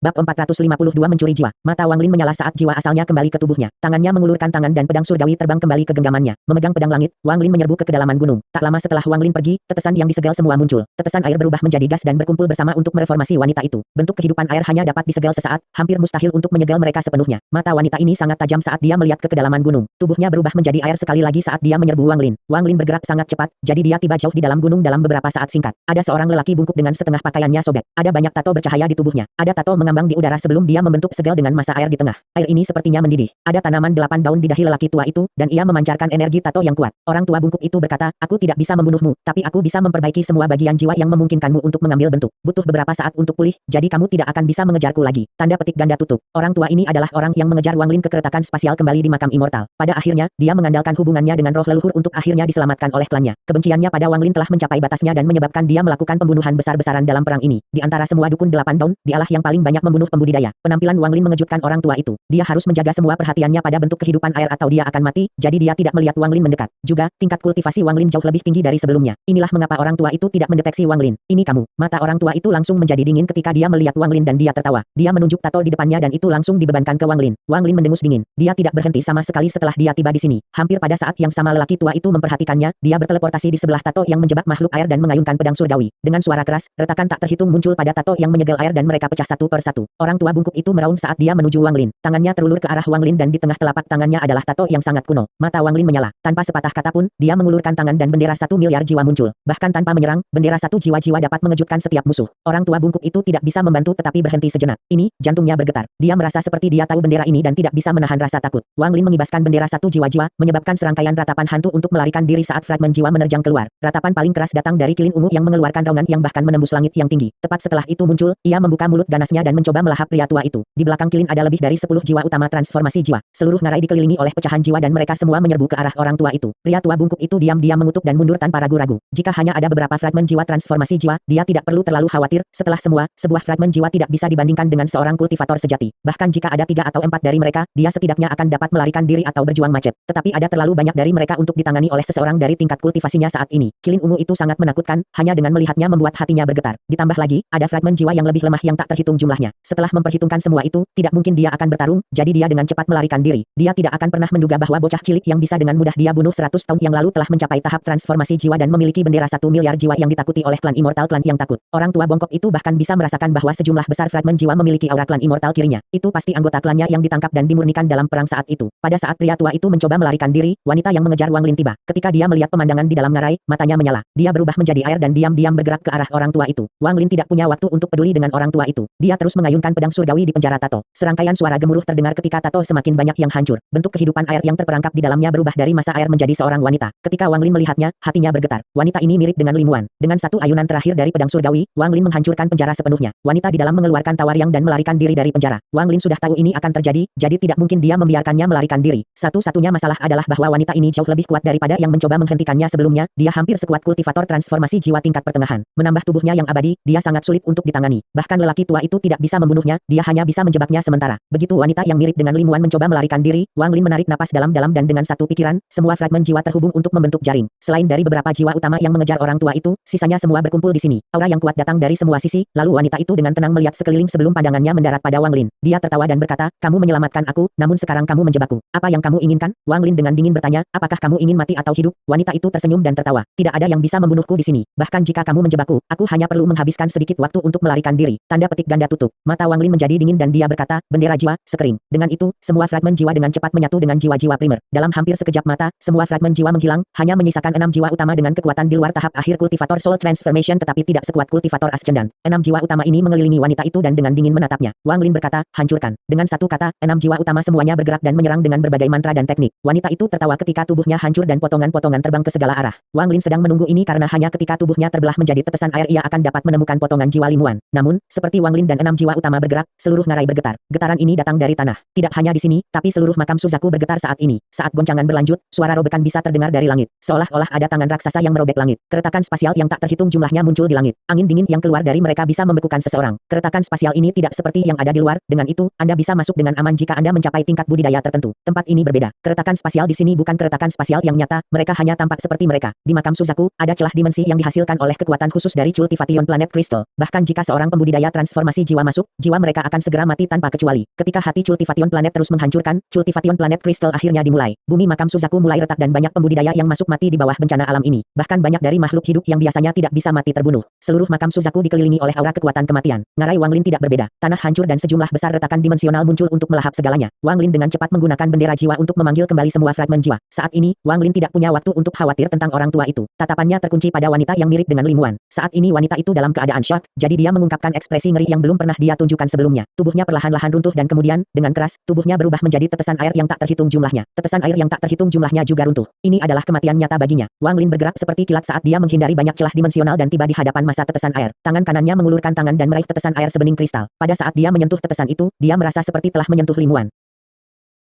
Bab 452 Mencuri Jiwa. Mata Wang Lin menyala saat jiwa asalnya kembali ke tubuhnya. Tangannya mengulurkan tangan dan pedang surgawi terbang kembali ke genggamannya. Memegang pedang langit, Wang Lin menyerbu ke kedalaman gunung. Tak lama setelah Wang Lin pergi, tetesan yang disegel semua muncul. Tetesan air berubah menjadi gas dan berkumpul bersama untuk mereformasi wanita itu. Bentuk kehidupan air hanya dapat disegel sesaat, hampir mustahil untuk menyegel mereka sepenuhnya. Mata wanita ini sangat tajam saat dia melihat ke kedalaman gunung. Tubuhnya berubah menjadi air sekali lagi saat dia menyerbu Wang Lin. Wang Lin bergerak sangat cepat, jadi dia tiba jauh di dalam gunung dalam beberapa saat singkat. Ada seorang lelaki bungkuk dengan setengah pakaiannya sobek. Ada banyak tato bercahaya di tubuhnya. Ada tato mengambang di udara sebelum dia membentuk segel dengan massa air di tengah. Air ini sepertinya mendidih. Ada tanaman 8 daun di dahi lelaki tua itu, dan ia memancarkan energi tato yang kuat. Orang tua bungkuk itu berkata, aku tidak bisa membunuhmu, tapi aku bisa memperbaiki semua bagian jiwa yang memungkinkanmu untuk mengambil bentuk. Butuh beberapa saat untuk pulih, jadi kamu tidak akan bisa mengejarku lagi. Tanda petik ganda tutup. Orang tua ini adalah orang yang mengejar Wang Lin ke keretakan spasial kembali di makam immortal. Pada akhirnya, dia mengandalkan hubungannya dengan roh leluhur untuk akhirnya diselamatkan oleh klannya. Kebenciannya pada Wang Lin telah mencapai batasnya dan menyebabkan dia melakukan pembunuhan besar-besaran dalam perang ini. Di antara semua dukun 8 daun, dialah yang paling banyak membunuh pembudidaya. Penampilan Wang Lin mengejutkan orang tua itu. Dia harus menjaga semua perhatiannya pada bentuk kehidupan air atau dia akan mati, jadi dia tidak melihat Wang Lin mendekat. Juga, tingkat kultivasi Wang Lin jauh lebih tinggi dari sebelumnya. Inilah mengapa orang tua itu tidak mendeteksi Wang Lin. Ini kamu. Mata orang tua itu langsung menjadi dingin ketika dia melihat Wang Lin dan dia tertawa. Dia menunjuk tato di depannya dan itu langsung dibebankan ke Wang Lin. Wang Lin mendengus dingin. Dia tidak berhenti sama sekali setelah dia tiba di sini. Hampir pada saat yang sama lelaki tua itu memperhatikannya, dia berteleportasi di sebelah tato yang menjebak makhluk air dan mengayunkan pedang surgawi. Dengan suara keras, retakan tak terhitung muncul pada tato yang menyegel air dan mereka pecah satu per satu. Orang tua bungkuk itu meraung saat dia menuju Wang Lin. Tangannya terulur ke arah Wang Lin dan di tengah telapak tangannya adalah tato yang sangat kuno. Mata Wang Lin menyala. Tanpa sepatah kata pun, dia mengulurkan tangan dan bendera 1 miliar jiwa muncul. Bahkan tanpa menyerang, bendera 1 jiwa-jiwa dapat mengejutkan setiap musuh. Orang tua bungkuk itu tidak bisa membantu tetapi berhenti sejenak. Ini, jantungnya bergetar. Dia merasa seperti dia tahu bendera ini dan tidak bisa menahan rasa takut. Wang Lin mengibaskan bendera 1 jiwa-jiwa, menyebabkan serangkaian ratapan hantu untuk melarikan diri saat fragmen jiwa menerjang keluar. Ratapan paling keras datang dari kilin ungu yang mengeluarkan raungan yang bahkan menembus langit yang tinggi. Tepat setelah itu muncul, ia membuka mulut ganasnya dan mencoba melahap pria tua itu. Di belakang kilin ada lebih dari 10 jiwa utama transformasi jiwa. Seluruh ngarai dikelilingi oleh pecahan jiwa dan mereka semua menyerbu ke arah orang tua itu. Pria tua bungkuk itu diam-diam mengutuk dan mundur tanpa ragu-ragu. Jika hanya ada beberapa fragmen jiwa transformasi jiwa, dia tidak perlu terlalu khawatir. Setelah semua, sebuah fragmen jiwa tidak bisa dibandingkan dengan seorang kultivator sejati. Bahkan jika ada 3 atau 4 dari mereka, dia setidaknya akan dapat melarikan diri atau berjuang macet. Tetapi ada terlalu banyak dari mereka untuk ditangani oleh seseorang dari tingkat kultivasinya saat ini. Kilin ungu itu sangat menakutkan, hanya dengan melihatnya membuat hatinya bergetar. Ditambah lagi, ada fragmen jiwa yang lebih lemah yang tak terhitung jumlahnya. Setelah memperhitungkan semua itu, tidak mungkin dia akan bertarung, jadi dia dengan cepat melarikan diri. Dia tidak akan pernah menduga bahwa bocah cilik yang bisa dengan mudah dia bunuh 100 tahun yang lalu telah mencapai tahap transformasi jiwa dan memiliki bendera 1 miliar jiwa yang ditakuti oleh klan immortal klan yang takut. Orang tua bongkok itu bahkan bisa merasakan bahwa sejumlah besar fragmen jiwa memiliki aura klan immortal kirinya. Itu pasti anggota klannya yang ditangkap dan dimurnikan dalam perang saat itu. Pada saat pria tua itu mencoba melarikan diri, wanita yang mengejar Wang Lin tiba. Ketika dia melihat pemandangan di dalam ngarai, matanya menyala. Dia berubah menjadi air dan diam-diam bergerak ke arah orang tua itu. Wang Lin tidak punya waktu untuk peduli dengan orang tua itu. Dia terus mengayunkan pedang surgawi di penjara tato. Serangkaian suara gemuruh terdengar ketika tato semakin banyak yang hancur. Bentuk kehidupan air yang terperangkap di dalamnya berubah dari massa air menjadi seorang wanita. Ketika Wang Lin melihatnya, hatinya bergetar. Wanita ini mirip dengan Lin Wan. Dengan satu ayunan terakhir dari pedang surgawi, Wang Lin menghancurkan penjara sepenuhnya. Wanita di dalam mengeluarkan tawariang dan melarikan diri dari penjara. Wang Lin sudah tahu ini akan terjadi, jadi tidak mungkin dia membiarkannya melarikan diri. Satu-satunya masalah adalah bahwa wanita ini jauh lebih kuat daripada yang mencoba menghentikannya sebelumnya. Dia hampir sekuat kultivator transformasi jiwa tingkat pertengahan. Menambah tubuhnya yang abadi, dia sangat sulit untuk ditangani. Bahkan lelaki tua itu tidak bisa membunuhnya, dia hanya bisa menjebaknya sementara. Begitu wanita yang mirip dengan Lin Wan mencoba melarikan diri, Wang Lin menarik napas dalam-dalam dan dengan satu pikiran, semua fragmen jiwa terhubung untuk membentuk jaring. Selain dari beberapa jiwa utama yang mengejar orang tua itu, sisanya semua berkumpul di sini. Aura yang kuat datang dari semua sisi, lalu wanita itu dengan tenang melihat sekeliling sebelum pandangannya mendarat pada Wang Lin. Dia tertawa dan berkata, kamu menyelamatkan aku, namun sekarang kamu menjebakku. Apa yang kamu inginkan? Wang Lin dengan dingin bertanya, apakah kamu ingin mati atau hidup? Wanita itu tersenyum dan tertawa. Tidak ada yang bisa membunuhku di sini. Bahkan jika kamu menjebakku, aku hanya perlu menghabiskan sedikit waktu untuk melarikan diri. Tanda petik ganda tutup. Mata Wang Lin menjadi dingin dan dia berkata, bendera jiwa, sekering. Dengan itu, semua fragmen jiwa dengan cepat menyatu dengan jiwa-jiwa primer. Dalam hampir sekejap mata, semua fragmen jiwa menghilang, hanya menyisakan 6 jiwa utama dengan kekuatan di luar tahap akhir kultivator soul transformation tetapi tidak sekuat kultivator ascendant. 6 jiwa utama ini mengelilingi wanita itu dan dengan dingin menatapnya. Wang Lin berkata, hancurkan. Dengan satu kata, 6 jiwa utama semuanya bergerak dan menyerang dengan berbagai mantra dan teknik. Wanita itu tertawa ketika tubuhnya hancur dan potongan-potongan terbang ke segala arah. Wang Lin sedang menunggu ini karena hanya ketika tubuhnya terbelah menjadi tetesan air ia akan dapat menemukan potongan jiwa Lin Wan. Namun, seperti Wang Lin dan 6 jiwa utama bergerak, seluruh ngarai bergetar. Getaran ini datang dari tanah. Tidak hanya di sini, tapi seluruh makam Suzaku bergetar saat ini. Saat goncangan berlanjut, suara robekan bisa terdengar dari langit. Seolah-olah ada tangan raksasa yang merobek langit. Keretakan spasial yang tak terhitung jumlahnya muncul di langit. Angin dingin yang keluar dari mereka bisa membekukan seseorang. Keretakan spasial ini tidak seperti yang ada di luar. Dengan itu, Anda bisa masuk dengan aman jika Anda mencapai tingkat budidaya tertentu. Tempat ini berbeda. Keretakan spasial di sini bukan keretakan spasial yang nyata. Mereka hanya tampak seperti mereka. Di makam Suzaku, ada celah dimensi yang dihasilkan oleh kekuatan khusus dari cultivation planet crystal. Bahkan jika seorang pembudidaya transformasi jiwa masuk masuk, jiwa mereka akan segera mati tanpa kecuali. Ketika hati Cultivation Planet terus menghancurkan, Cultivation Planet Crystal akhirnya dimulai. Bumi makam Suzaku mulai retak dan banyak pembudidaya yang masuk mati di bawah bencana alam ini. Bahkan banyak dari makhluk hidup yang biasanya tidak bisa mati terbunuh. Seluruh makam Suzaku dikelilingi oleh aura kekuatan kematian. Ngarai Wang Lin tidak berbeda. Tanah hancur dan sejumlah besar retakan dimensional muncul untuk melahap segalanya. Wang Lin dengan cepat menggunakan bendera jiwa untuk memanggil kembali semua fragmen jiwa. Saat ini, Wang Lin tidak punya waktu untuk khawatir tentang orang tua itu. Tatapannya terkunci pada wanita yang mirip dengan Lim Wan. Saat ini wanita itu dalam keadaan syok, jadi dia mengungkapkan ekspresi ngeri yang belum pernah dia tunjukkan sebelumnya. Tubuhnya perlahan-lahan runtuh dan kemudian, dengan keras, tubuhnya berubah menjadi tetesan air yang tak terhitung jumlahnya. Tetesan air yang tak terhitung jumlahnya juga runtuh. Ini adalah kematian nyata baginya. Wang Lin bergerak seperti kilat saat dia menghindari banyak celah dimensional dan tiba di hadapan masa tetesan air. Tangan kanannya mengulurkan tangan dan meraih tetesan air sebening kristal. Pada saat dia menyentuh tetesan itu, dia merasa seperti telah menyentuh Lim Wan.